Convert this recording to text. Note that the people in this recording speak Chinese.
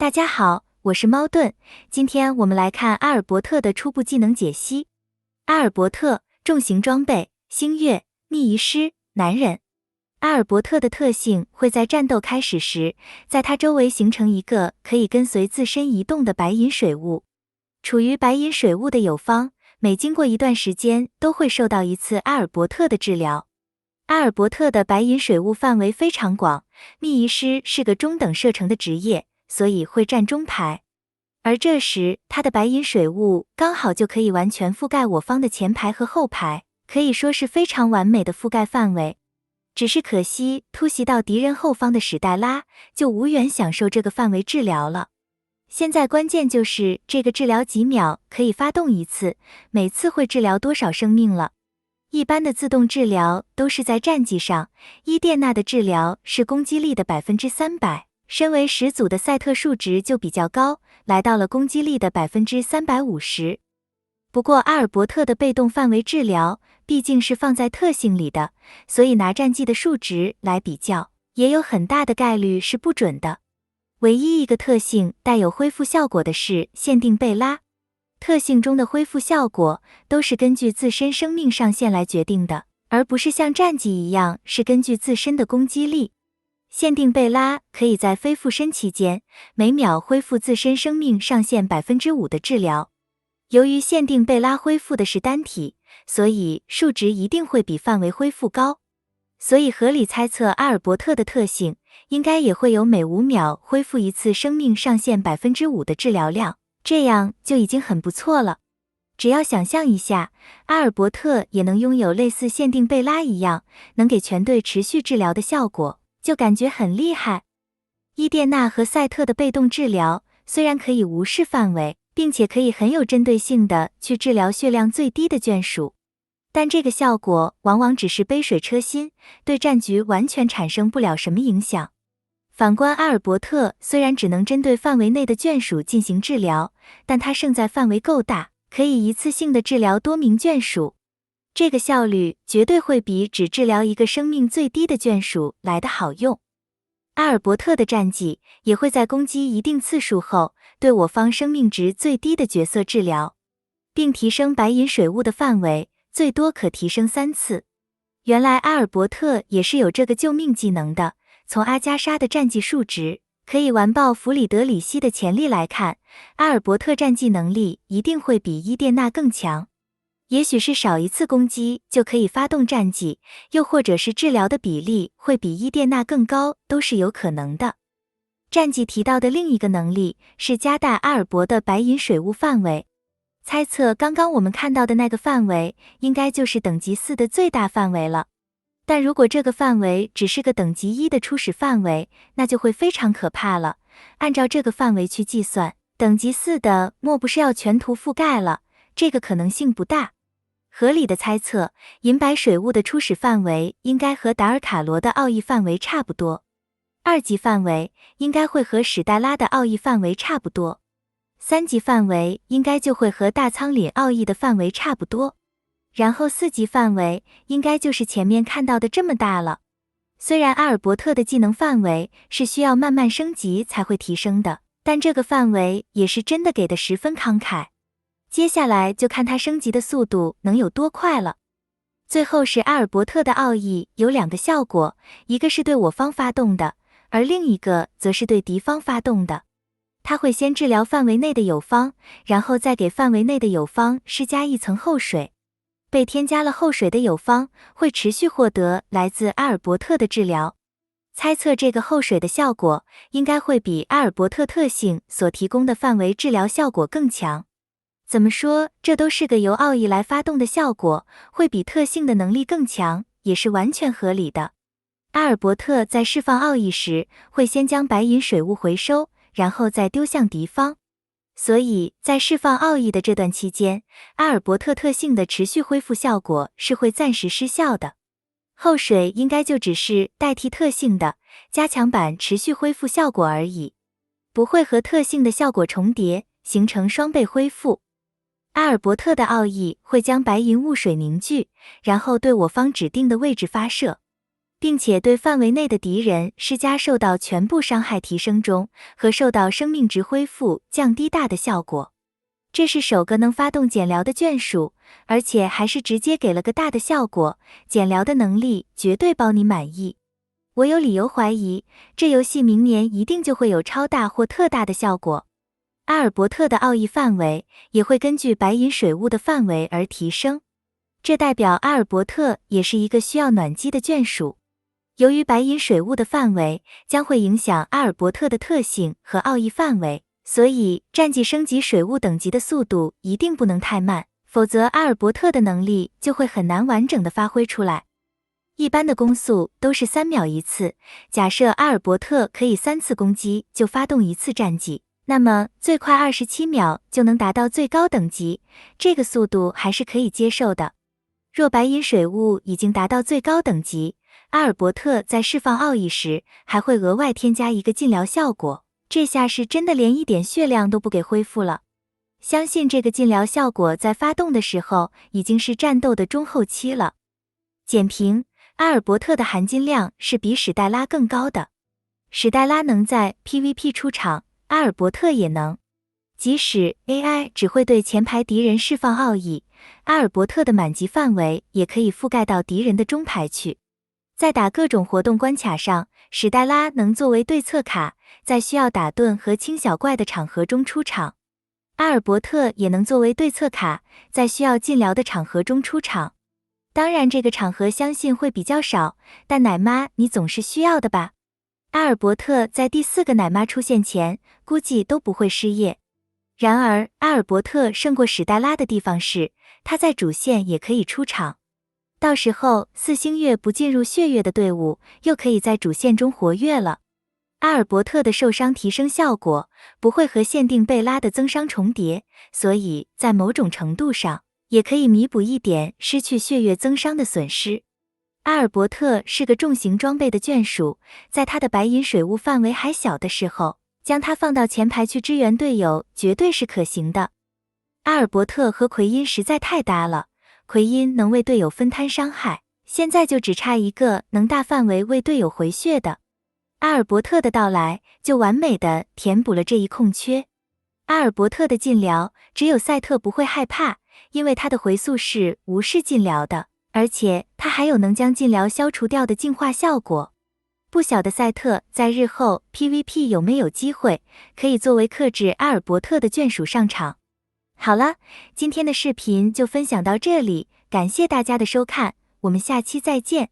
大家好，我是猫盾，今天我们来看阿尔伯特的初步技能解析。阿尔伯特，重型装备，星月，秘仪师，男人。阿尔伯特的特性会在战斗开始时，在他周围形成一个可以跟随自身移动的白银水雾。处于白银水雾的友方，每经过一段时间都会受到一次阿尔伯特的治疗。阿尔伯特的白银水雾范围非常广，秘仪师是个中等射程的职业，所以会站中排。而这时，他的白银水雾刚好就可以完全覆盖我方的前排和后排，可以说是非常完美的覆盖范围。只是可惜，突袭到敌人后方的史黛拉就无缘享受这个范围治疗了。现在关键就是这个治疗几秒可以发动一次，每次会治疗多少生命了。一般的自动治疗都是在战绩上，伊甸娜的治疗是攻击力的 300%， 身为始祖的赛特数值就比较高，来到了攻击力的 350%。不过阿尔伯特的被动范围治疗毕竟是放在特性里的，所以拿战绩的数值来比较，也有很大的概率是不准的。唯一一个特性带有恢复效果的是限定贝拉。特性中的恢复效果都是根据自身生命上限来决定的，而不是像战绩一样是根据自身的攻击力。限定贝拉可以在非附身期间，每秒恢复自身生命上限 5% 的治疗。由于限定贝拉恢复的是单体，所以数值一定会比范围恢复高。所以合理猜测阿尔伯特的特性应该也会有每5秒恢复一次生命上限 5% 的治疗量，这样就已经很不错了。只要想象一下，阿尔伯特也能拥有类似限定贝拉一样，能给全队持续治疗的效果，就感觉很厉害。伊甸娜和赛特的被动治疗虽然可以无视范围，并且可以很有针对性的去治疗血量最低的眷属，但这个效果往往只是杯水车薪，对战局完全产生不了什么影响。反观阿尔伯特，虽然只能针对范围内的眷属进行治疗，但它胜在范围够大，可以一次性的治疗多名眷属。这个效率绝对会比只治疗一个生命最低的眷属来得好用。阿尔伯特的战绩也会在攻击一定次数后，对我方生命值最低的角色治疗，并提升白银水雾的范围，最多可提升3次。原来阿尔伯特也是有这个救命技能的。从阿加莎的战绩数值可以完爆弗里德里希的潜力来看，阿尔伯特战绩能力一定会比伊甸娜更强。也许是少一次攻击就可以发动战绩，又或者是治疗的比例会比伊甸娜更高，都是有可能的。战绩提到的另一个能力是加大阿尔伯的白银水雾范围。猜测刚刚我们看到的那个范围应该就是等级4的最大范围了。但如果这个范围只是个等级1的初始范围，那就会非常可怕了。按照这个范围去计算，等级4的莫不是要全图覆盖了？这个可能性不大。合理的猜测，银白水雾的初始范围应该和达尔卡罗的奥义范围差不多，2级范围应该会和史黛拉的奥义范围差不多，3级范围应该就会和大仓廪奥义的范围差不多。然后4级范围应该就是前面看到的这么大了。虽然阿尔伯特的技能范围是需要慢慢升级才会提升的，但这个范围也是真的给的十分慷慨。接下来就看他升级的速度能有多快了。最后是阿尔伯特的奥义有2个效果，一个是对我方发动的，而另一个则是对敌方发动的。他会先治疗范围内的友方，然后再给范围内的友方施加一层后水。被添加了后水的友方会持续获得来自阿尔伯特的治疗。猜测这个后水的效果应该会比阿尔伯特特性所提供的范围治疗效果更强。怎么说，这都是个由奥义来发动的效果，会比特性的能力更强，也是完全合理的。阿尔伯特在释放奥义时，会先将白银水雾回收，然后再丢向敌方。所以在释放奥义的这段期间，阿尔伯特特性的持续恢复效果是会暂时失效的。后水应该就只是代替特性的加强版持续恢复效果而已，不会和特性的效果重叠，形成双倍恢复。阿尔伯特的奥义会将白银雾水凝聚，然后对我方指定的位置发射。并且对范围内的敌人施加受到全部伤害提升中和受到生命值恢复降低大的效果。这是首个能发动减疗的眷属，而且还是直接给了个大的效果，减疗的能力绝对包你满意。我有理由怀疑，这游戏明年一定就会有超大或特大的效果。阿尔伯特的奥义范围也会根据白银水雾的范围而提升，这代表阿尔伯特也是一个需要暖机的眷属。由于白银水雾的范围将会影响阿尔伯特的特性和奥义范围，所以战绩升级水雾等级的速度一定不能太慢，否则阿尔伯特的能力就会很难完整的发挥出来。一般的攻速都是3秒一次，假设阿尔伯特可以3次攻击就发动1次战绩，那么最快27秒就能达到最高等级，这个速度还是可以接受的。若白银水雾已经达到最高等级，阿尔伯特在释放奥义时还会额外添加一个禁疗效果，这下是真的连一点血量都不给恢复了。相信这个禁疗效果在发动的时候已经是战斗的中后期了。简评：阿尔伯特的含金量是比史黛拉更高的。史黛拉能在 PVP 出场，阿尔伯特也能。即使 AI 只会对前排敌人释放奥义，阿尔伯特的满级范围也可以覆盖到敌人的中排去。在打各种活动关卡上，史黛拉能作为对策卡，在需要打盾和清小怪的场合中出场。阿尔伯特也能作为对策卡，在需要禁疗的场合中出场。当然这个场合相信会比较少，但奶妈你总是需要的吧？阿尔伯特在第4个奶妈出现前，估计都不会失业。然而阿尔伯特胜过史黛拉的地方是，他在主线也可以出场。到时候4星月不进入血月的队伍又可以在主线中活跃了。阿尔伯特的受伤提升效果不会和限定贝拉的增伤重叠，所以在某种程度上也可以弥补一点失去血月增伤的损失。阿尔伯特是个重型装备的眷属，在他的白银水雾范围还小的时候，将它放到前排去支援队友绝对是可行的。阿尔伯特和奎因实在太搭了，奎因能为队友分摊伤害，现在就只差一个能大范围为队友回血的。阿尔伯特的到来就完美的填补了这一空缺。阿尔伯特的禁疗只有赛特不会害怕，因为他的回速是无视禁疗的，而且他还有能将禁疗消除掉的净化效果。不晓得赛特在日后 PVP 有没有机会可以作为克制阿尔伯特的眷属上场。好了，今天的视频就分享到这里，感谢大家的收看，我们下期再见。